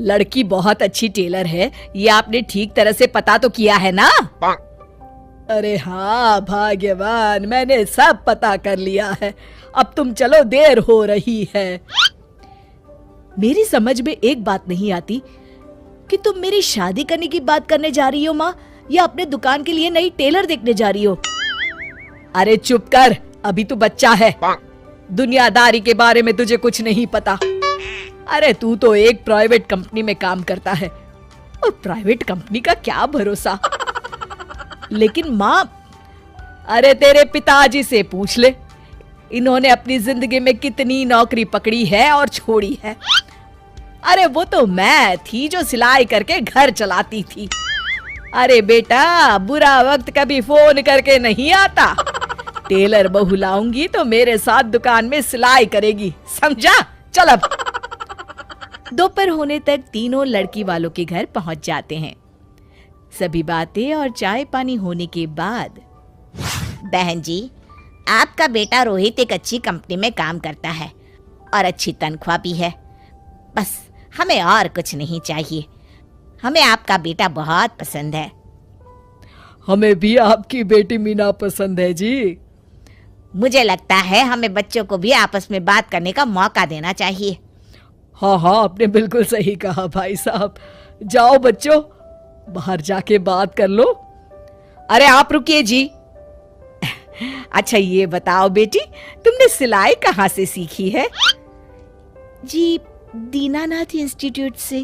लड़की बहुत अच्छी टेलर है, ये आपने ठीक तरह से पता तो किया है ना? अरे हाँ भाग्यवान, मैंने सब पता कर लिया है। अब तुम चलो, देर हो रही है। मेरी समझ में एक बात नहीं आती कि तुम मेरी शादी करने की बात करने जा रही हो माँ, या अपने दुकान के लिए नई टेलर देखने जा रही हो? अरे चुप कर, अभी तू बच्चा है, दुनियादारी के बारे में तुझे कुछ नहीं पता। अरे तू तो एक प्राइवेट कंपनी में काम करता है, और प्राइवेट कंपनी का क्या भरोसा। लेकिन माँ, अरे तेरे पिताजी से पूछ ले, इन्होंने अपनी जिंदगी में कितनी नौकरी पकड़ी है और छोड़ी है। अरे वो तो मैं थी जो सिलाई करके घर चलाती थी। अरे बेटा, बुरा वक्त कभी फोन करके नहीं आता। टेलर बहू लाऊंगी तो मेरे साथ दुकान में सिलाई करेगी, समझा? चल अब। दोपहर होने तक तीनों लड़की वालों के घर पहुंच जाते हैं। सभी बातें और चाय पानी होने के बाद, बहन जी, आपका बेटा रोहित एक अच्छी कंपनी में काम करता है और अच्छी तनख्वाह भी है। बस हमें और कुछ नहीं चाहिए। हमें आपका बेटा बहुत पसंद है। हमें भी आपकी बेटी मीना पसंद है जी। मुझे लगता है हमें बच्चों को भी आपस में बात करने का मौका देना चाहिए। हाँ हाँ, आपने बिल्कुल सही कहा भाई साहब। जाओ बच्चों, बाहर जाके बात कर लो। अरे आप रुकिए जी। अच्छा ये बताओ बेटी, तुमने सिलाई कहाँ से सीखी है? जी, दीनानाथ इंस्टीट्यूट से।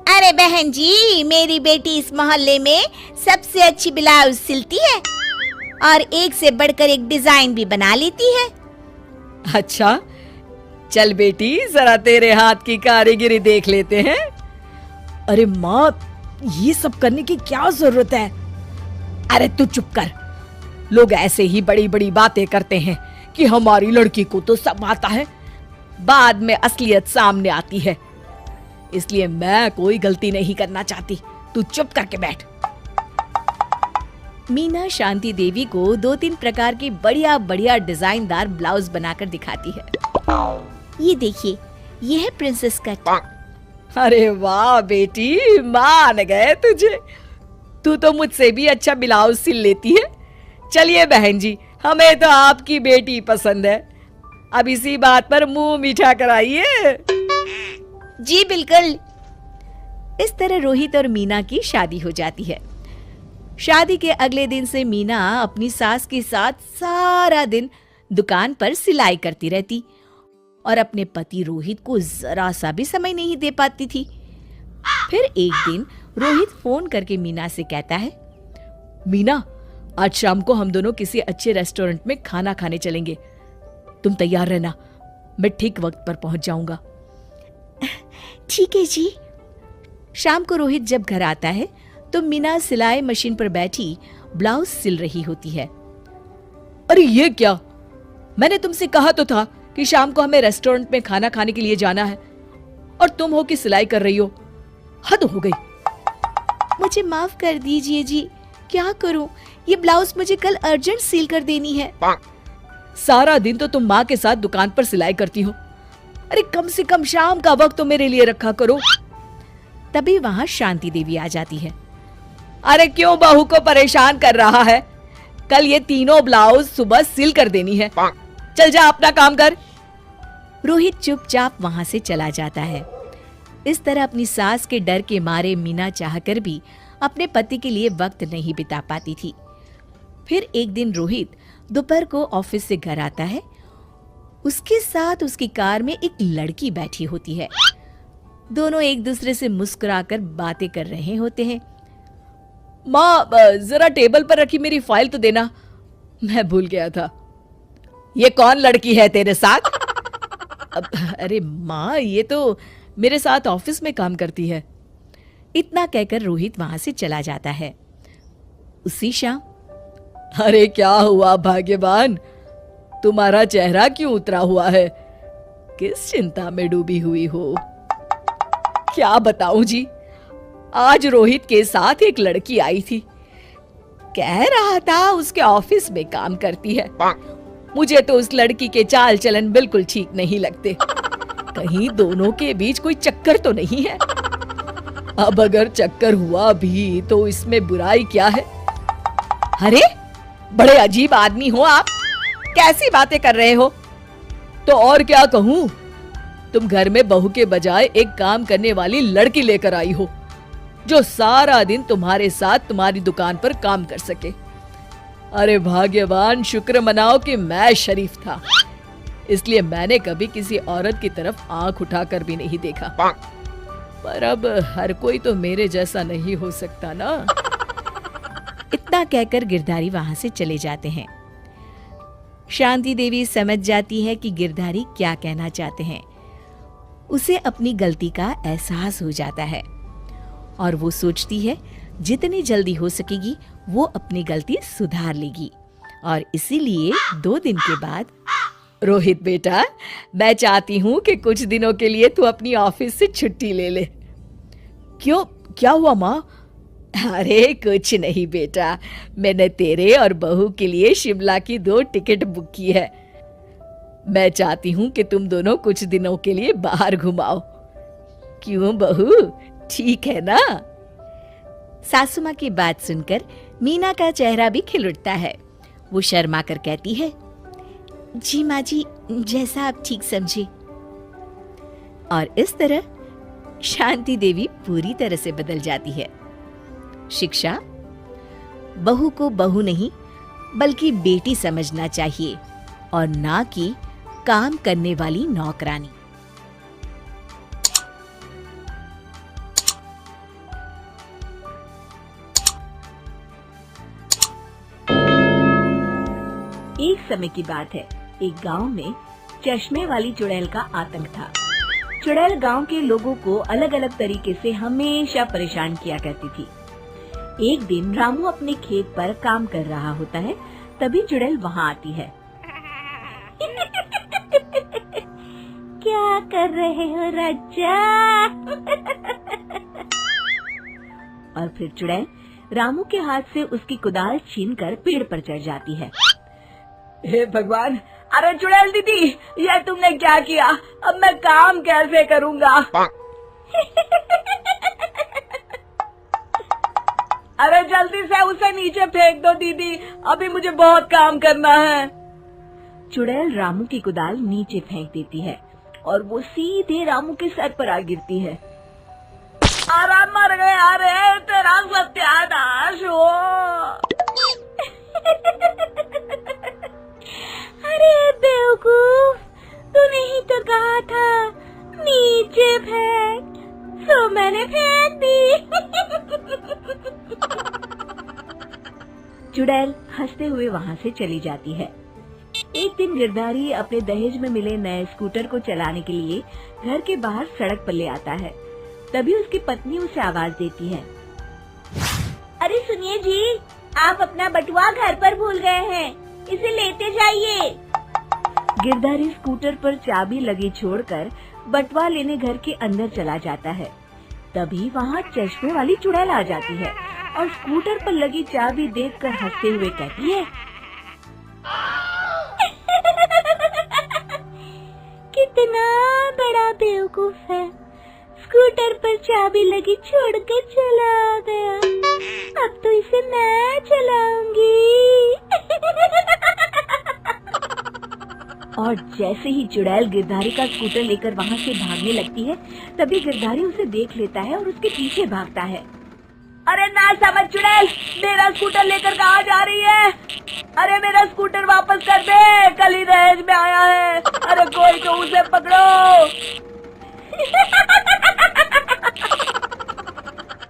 अरे बहन जी, मेरी बेटी इस मोहल्ले में सबसे अच्छी ब्लाउज सिलती है और एक से बढ़कर एक डिजाइन भी बना लेती है। अच्छा, चल बेटी, जरा तेरे हाथ की कारीगरी देख लेते हैं। अरे माँ, ये सब करने की क्या जरूरत है? अरे तू चुप कर। लोग ऐसे ही बड़ी बड़ी बातें करते हैं कि हमारी लड़की को तो सब आता है, बाद में असलियत सामने आती है। इसलिए मैं कोई गलती नहीं करना चाहती, तू चुप करके बैठ। मीना शांति देवी को 2-3 प्रकार की बढ़िया बढ़िया डिजाइनदार ब्लाउज बनाकर दिखाती है। ये देखिए, ये है प्रिंसेस कट। अरे वाह बेटी, मान गए तुझे। तू तो मुझसे भी अच्छा ब्लाउज सिल लेती है। चलिए बहन जी, हमें तो आपकी बेटी पसंद है। अब इसी बात पर मुंह मीठा कराइए। जी बिल्कुल। इस तरह रोहित और मीना की शादी हो जाती है। शादी के अगले दिन से मीना अपनी सास के साथ सारा दिन दुकान पर सिलाई करती रहती और अपने पति रोहित को जरा सा भी समय नहीं दे पाती थी। फिर एक दिन रोहित फोन करके मीना से कहता है, मीना, आज शाम को हम दोनों किसी अच्छे रेस्टोरेंट में खाना खाने चलेंगे। तुम तैयार रहना, मैं ठीक वक्त पर पहुंच जाऊंगा। ठीक है जी। शाम को रोहित जब घर आता है तो मीना सिलाई मशीन पर बैठी ब्लाउज सिल रही होती है। अरे ये क्या? मैंने तुमसे कहा तो था कि शाम को हमें रेस्टोरेंट में खाना खाने के लिए जाना है, और तुम हो कि सिलाई कर रही हो। हद हो गई। मुझे माफ कर दीजिए जी, क्या करूं, ये ब्लाउज मुझे कल अर्जेंट सील कर देनी है। सारा दिन तो तुम माँ के साथ दुकान पर सिलाई करती हो। अरे कम से कम शाम का वक्त तो मेरे लिए रखा करो। तभी वहां शांति देवी आ जाती है। अरे क्यों बहू को परेशान कर रहा है? कल ये तीनों ब्लाउज सुबह सिल कर देनी है। चल जा, अपना काम कर। रोहित चुपचाप वहां से चला जाता है। इस तरह अपनी सास के डर के मारे मीना चाहकर भी अपने पति के लिए वक्त नहीं बिता पाती थी। फिर एक दिन रोहित दोपहर को ऑफिस से घर आता है। उसके साथ उसकी कार में एक लड़की बैठी होती है। दोनों एक दूसरे से मुस्कुराकर बातें कर रहे होते हैं। माँ, जरा टेबल पर रखी मेरी फाइल तो देना, मैं भूल गया था। ये कौन लड़की है तेरे साथ? अरे माँ, ये तो मेरे साथ ऑफिस में काम करती है। इतना कहकर रोहित वहां से चला जाता है। उसी शाम, अरे क्या हुआ भाग्यवान, तुम्हारा चेहरा क्यों उतरा हुआ है? किस चिंता में डूबी हुई हो? क्या बताऊं जी, आज रोहित के साथ एक लड़की आई थी। कह रहा था उसके ऑफिस में काम करती है। मुझे तो उस लड़की के चाल चलन बिल्कुल ठीक नहीं लगते। कहीं दोनों के बीच कोई चक्कर तो नहीं है। अब अगर चक्कर हुआ भी तो इसमें बुराई क्या है? अरे बड़े अजीब आदमी हो आप, कैसी बातें कर रहे हो? तो और क्या कहूँ, तुम घर में बहू के बजाय एक काम करने वाली लड़की लेकर आई हो जो सारा दिन तुम्हारे साथ तुम्हारी दुकान पर काम कर सके। अरे भाग्यवान, शुक्र मनाओ कि मैं शरीफ था, इसलिए मैंने कभी किसी औरत की तरफ आंख उठाकर भी नहीं देखा। पर अब हर कोई तो मेरे जैसा नहीं हो सकता ना। इतना कहकर गिरधारी वहां से चले जाते हैं। शांति देवी समझ जाती है कि गिरधारी क्या कहना चाहते हैं। उसे अपनी गलती का एहसास हो जाता है और वो सोचती है जितनी जल्दी हो सकेगी वो अपनी गलती सुधार लेगी। और इसीलिए 2 दिन के बाद, रोहित बेटा, मैं चाहती हूँ कि कुछ दिनों के लिए तू अपनी ऑफिस से छुट्टी ले ले। क्यों, क्या हुआ माँ? अरे कुछ नहीं बेटा, मैंने तेरे और बहू के लिए शिमला की 2 टिकट बुक की है। मैं चाहती हूँ कि तुम दोनों कुछ दिनों के लिए बाहर घुमाओ। क्यों बहू, ठीक है ना? सासू माँ की बात सुनकर मीना का चेहरा भी खिल उठता है। वो शर्मा कर कहती है, जी माँ जी, जैसा आप ठीक समझे। और इस तरह शांति देवी पूरी तरह से बदल जाती है। शिक्षा, बहू को बहू नहीं बल्कि बेटी समझना चाहिए और ना कि काम करने वाली नौकरानी। एक समय की बात है, एक गांव में चश्मे वाली चुड़ैल का आतंक था। चुड़ैल गांव के लोगों को अलग अलग तरीके से हमेशा परेशान किया करती थी। एक दिन रामू अपने खेत पर काम कर रहा होता है, तभी चुड़ैल वहां आती है। क्या कर रहे हो राजा? और फिर चुड़ैल रामू के हाथ से उसकी कुदाल छीनकर पेड़ पर चढ़ जाती है। हे भगवान, अरे चुड़ैल दीदी, ये तुमने क्या किया? अब मैं काम कैसे करूँगा? अरे जल्दी से उसे नीचे फेंक दो दीदी, अभी मुझे बहुत काम करना है। चुड़ैल रामू की कुदाल नीचे फेंक देती है और वो सीधे रामू के सर पर आ गिरती है। अरे मर गया रे, तेरा सत्यानाश हो। अरे बेवकूफ, तूने ही तो कहा था नीचे फेंक, तो मैंने फेंक दी। चुड़ैल हंसते हुए वहाँ से चली जाती है। एक दिन गिरधारी अपने दहेज में मिले नए स्कूटर को चलाने के लिए घर के बाहर सड़क पर ले आता है। तभी उसकी पत्नी उसे आवाज देती है, अरे सुनिए जी, आप अपना बटुआ घर पर भूल गए हैं, इसे लेते जाइए। गिरधारी स्कूटर पर चाबी लगी छोड़कर बटुआ लेने घर के अंदर चला जाता है। तभी वहाँ चश्मे वाली चुड़ैल आ जाती है और स्कूटर पर लगी चाबी देखकर हंसते हुए कहती है, कितना बड़ा बेवकूफ है, स्कूटर पर चाबी लगी छोड़कर चला गया, अब तो इसे मैं चलाऊंगी। और जैसे ही चुड़ैल गिरधारी का स्कूटर लेकर वहाँ से भागने लगती है, तभी गिरधारी उसे देख लेता है और उसके पीछे भागता है। अरे ना समझ चुड़ैल, मेरा स्कूटर लेकर कहाँ जा रही है? अरे मेरा स्कूटर वापस कर दे, कल ही दहेज में आया है। अरे कोई तो उसे पकड़ो।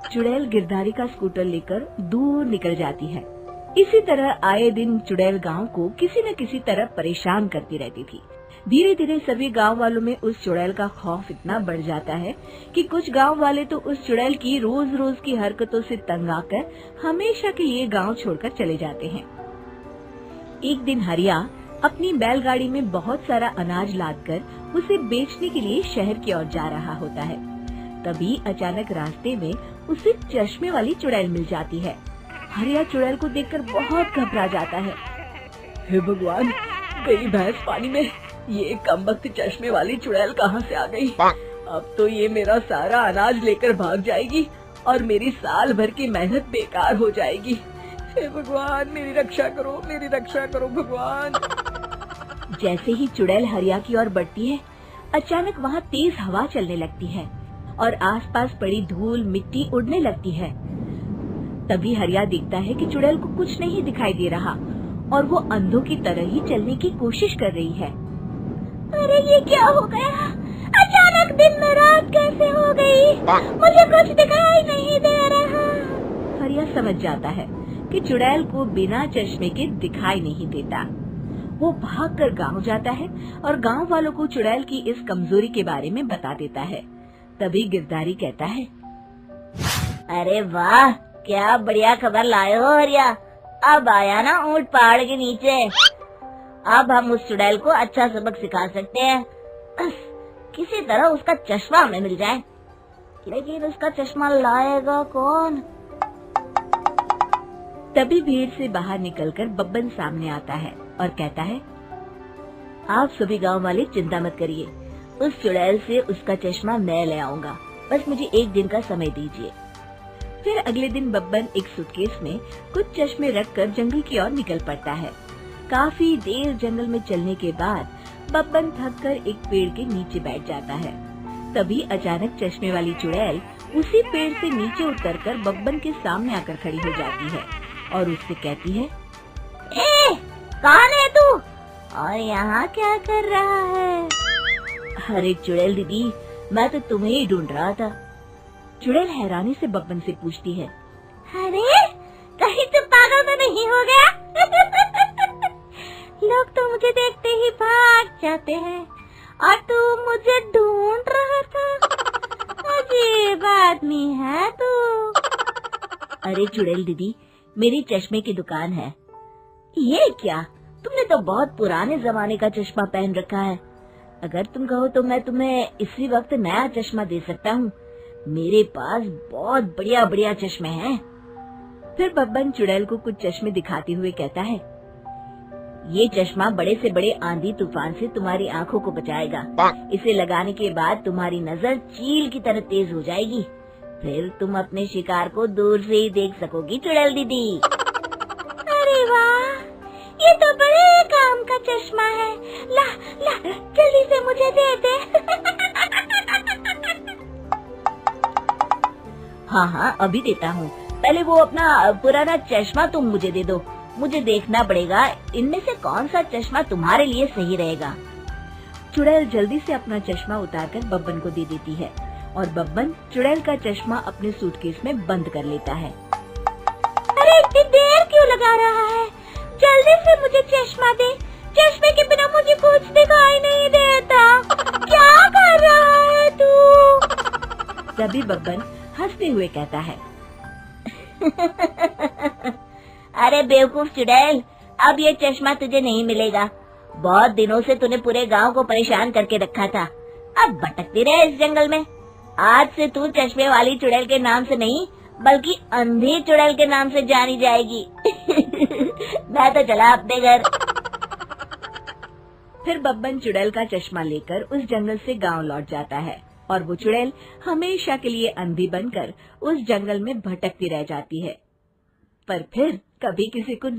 चुड़ैल गिरधारी का स्कूटर लेकर दूर निकल जाती है। इसी तरह आए दिन चुड़ैल गांव को किसी न किसी तरह परेशान करती रहती थी। धीरे धीरे सभी गांव वालों में उस चुड़ैल का खौफ इतना बढ़ जाता है कि कुछ गांव वाले तो उस चुड़ैल की रोज रोज की हरकतों से तंग आकर हमेशा के लिए गांव छोड़कर चले जाते हैं। एक दिन हरिया अपनी बैलगाड़ी में बहुत सारा अनाज लादकर उसे बेचने के लिए शहर की ओर जा रहा होता है। तभी अचानक रास्ते में उसे चश्मे वाली चुड़ैल मिल जाती है। हरिया चुड़ैल को देखकर बहुत घबरा जाता है। हे भगवान, गई भैंस पानी में, ये कमबख्त चश्मे वाली चुड़ैल कहाँ से आ गई? अब तो ये मेरा सारा अनाज लेकर भाग जाएगी और मेरी साल भर की मेहनत बेकार हो जाएगी। हे भगवान, मेरी रक्षा करो भगवान। जैसे ही चुड़ैल हरिया की ओर बढ़ती है, अचानक वहाँ तेज हवा चलने लगती है और आसपास पड़ी धूल मिट्टी उड़ने लगती है। तभी हरिया देखता है कि चुड़ैल को कुछ नहीं दिखाई दे रहा और वो अंधों की तरह ही चलने की कोशिश कर रही है। अरे ये क्या हो गया? अचानक दिन में रात कैसे हो गई? मुझे कुछ दिखाई नहीं दे रहा। हरिया समझ जाता है कि चुड़ैल को बिना चश्मे के दिखाई नहीं देता। वो भागकर गांव जाता है और गांव वालों को चुड़ैल की इस कमजोरी के बारे में बता देता है। तभी गिरधारी कहता है, अरे वाह, क्या बढ़िया खबर लाए हो हरिया। अब आया ना ऊंट पहाड़ के नीचे। अब हम उस चुड़ैल को अच्छा सबक सिखा सकते हैं। किसी तरह उसका चश्मा हमें मिल जाए, लेकिन उसका चश्मा लाएगा कौन? तभी भीड़ से बाहर निकलकर बब्बन सामने आता है और कहता है, आप सभी गांव वाले चिंता मत करिए, उस चुड़ैल से उसका चश्मा मैं ले आऊंगा, बस मुझे एक दिन का समय दीजिए। फिर अगले दिन बब्बन एक सूटकेस में कुछ चश्मे रखकर जंगल की ओर निकल पड़ता है। काफी देर जंगल में चलने के बाद बब्बन थककर एक पेड़ के नीचे बैठ जाता है। तभी अचानक चश्मे वाली चुड़ैल उसी पेड़ से नीचे उतरकर बब्बन के सामने आकर खड़ी हो जाती है और उससे कहती है, कौन है तू और यहाँ क्या कर रहा है? अरे चुड़ैल दीदी, मैं तो तुम्हें ही ढूंढ रहा था। चुड़ैल हैरानी से बब्बन से पूछती है, अरे कहीं तू पागल तो नहीं हो गया? लोग तो मुझे देखते ही भाग जाते हैं और तू मुझे ढूंढ रहा था। अजीब आदमी है तू। अरे चुड़ैल दीदी, मेरी चश्मे की दुकान है। ये क्या, तुमने तो बहुत पुराने जमाने का चश्मा पहन रखा है। अगर तुम कहो तो मैं तुम्हें इसी वक्त नया चश्मा दे सकता हूँ। मेरे पास बहुत बढ़िया बढ़िया चश्मे हैं। फिर बब्बन चुड़ैल को कुछ चश्मे दिखाते हुए कहता है, ये चश्मा बड़े से बड़े आंधी तूफान से तुम्हारी आंखों को बचाएगा। इसे लगाने के बाद तुम्हारी नजर चील की तरह तेज हो जाएगी। फिर तुम अपने शिकार को दूर से ही देख सकोगी चुड़ैल दीदी। अरे वाह, ये तो बड़े काम का चश्मा है। ला ला, जल्दी से मुझे दे दे। हाँ, अभी देता हूँ। पहले वो अपना पुराना चश्मा तुम मुझे दे दो। मुझे देखना पड़ेगा इनमें से कौन सा चश्मा तुम्हारे लिए सही रहेगा। चुड़ैल जल्दी से अपना चश्मा उतारकर बब्बन को दे देती है और बब्बन चुड़ैल का चश्मा अपने सूटकेस में बंद कर लेता है। अरे इतनी देर क्यों लगा रहा है? जल्दी से मुझे चश्मा दे। चश्मे के बिना मुझे कुछ दिखाई नहीं देता। क्या कर रहा है तू? तभी बब्बन हंसते हुए कहता है, अरे बेवकूफ चुड़ैल, अब ये चश्मा तुझे नहीं मिलेगा। बहुत दिनों से तूने पूरे गांव को परेशान करके रखा था। अब भटकती रहे इस जंगल में। आज से तू चश्मे वाली चुड़ैल के नाम से नहीं, बल्कि अंधी चुड़ैल के नाम से जानी जाएगी। मैं तो चला अपने घर। फिर बब्बन चुड़ैल का चश्मा लेकर उस जंगल से गांव लौट जाता है और वो चुड़ैल हमेशा के लिए अंधी बनकर उस जंगल में भटकती रह जाती है। पर फिर कभी किसी को